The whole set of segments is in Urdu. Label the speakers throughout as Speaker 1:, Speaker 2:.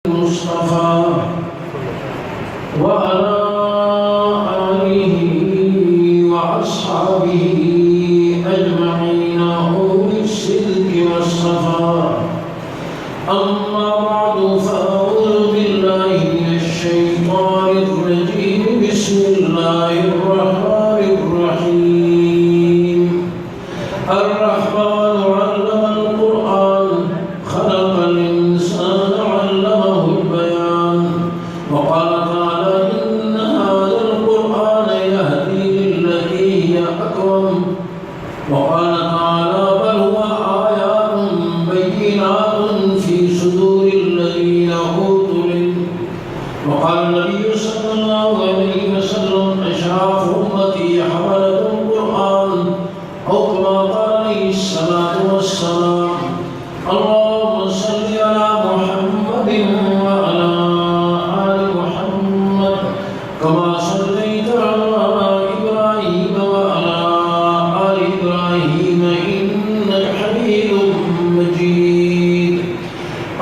Speaker 1: المصطفى وعلى آله وأصحابه أجمعين أولي الصدق والصفاء. أما بعد فأعوذ بالله من الشيطان الرجيم. بسم الله الرحمن الرحيم. الرحمن علم القرآن خلق الإنسان علمه البيان. وقال تعالى إن هذا القرآن يهدي للتي هي أقوم. وقال تعالى بل هو آيات بينات في صدور الذين أوتوا العلم. وقال النبي صلى الله عليه وسلم أشراف أمتي حملة القرآن أو كما قال عليه الصلاة والسلام. اللهم صل على محمد وعلى آل محمد كما صليت على إبراهيم وعلى آل إبراهيم إنك حميد مجيد.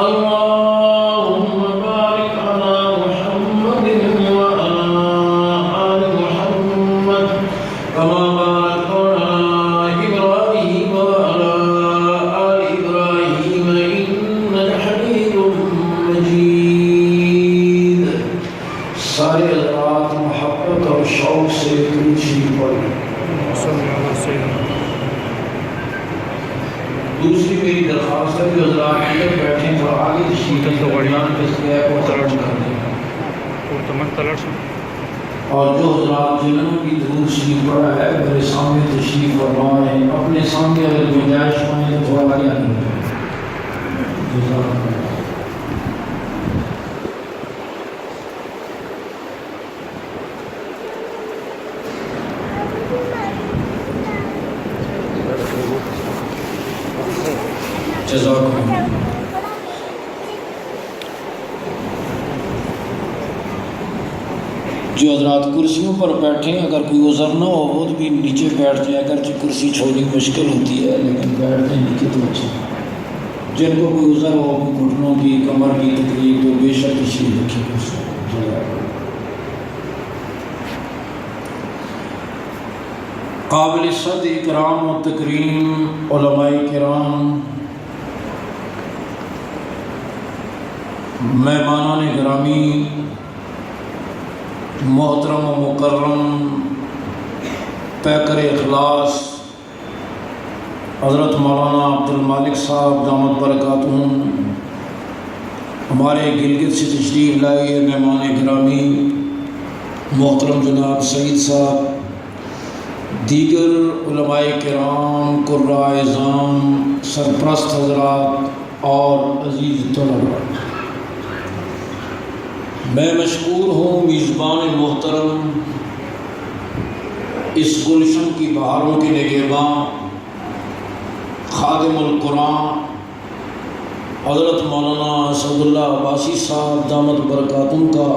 Speaker 1: اللهم بارك على محمد وعلى آل محمد كما باركت على إبراهيم وعلى آل إبراهيم إنك حميد مجيد. سارے حضرات محبت اور شوق سے درود شریف پڑھیں. دوسری میری درخواست ہے کہ حضرات اندر بیٹھیں اور آگے تشریف بیان کے سیاح کو ختم کر دیں. اور جو حضرات جنہوں کی درود شریف پڑھا ہے میرے سامنے تشریف فرمائیں. اپنے سامنے اگر گنجائش پائیں تو تھوڑا آگے آنے دیں. جزاک اللہ. جزاک اللہ. جو حضرات کرسیوں پر بیٹھیں اگر کوئی عذر نہ ہو وہ بھی نیچے بیٹھ جائیں. اگرچہ کرسی چھوڑنی مشکل ہوتی ہے لیکن بیٹھ جائیں نیچے تو اچھا. جن کو کوئی عذر ہو کوئی گھٹنوں کی کمر کی تکلیف تو بے شک تشریف رکھیں. قابل صد اکرام و تکریم علماء کرام، مہمانان گرامی، محترم و مکرم، پیکر اخلاص حضرت مولانا عبد المالک صاحب دامت برکاتہم، ہمارے گلگت سے تشریف لائے مہمان گرامی محترم جناب سعید صاحب، دیگر علماء کرام، قراء اعظام، سرپرست حضرات اور عزیز طلباء، میں مشکور ہوں میزبان محترم، اس گلشن کی بہاروں کے نگہباں، خادم القرآن حضرت مولانا اسد اللہ عباسی صاحب دامت برکاتہم کا،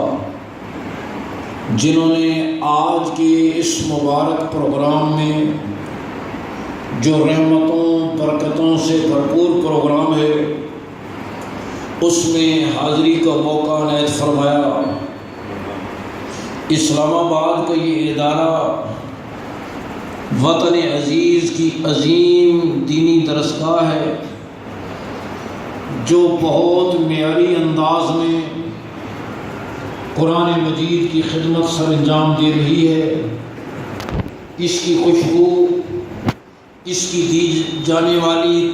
Speaker 1: جنہوں نے آج کے اس مبارک پروگرام میں جو رحمتوں برکتوں سے بھرپور پروگرام ہے اس میں حاضری کا موقع عنایت فرمایا. اسلام آباد کا یہ ادارہ وطن عزیز کی عظیم دینی درسگاہ ہے جو بہت معیاری انداز میں قرآن مجید کی خدمت سر انجام دے رہی ہے. اس کی خوشبو، اس کی دی جانے والی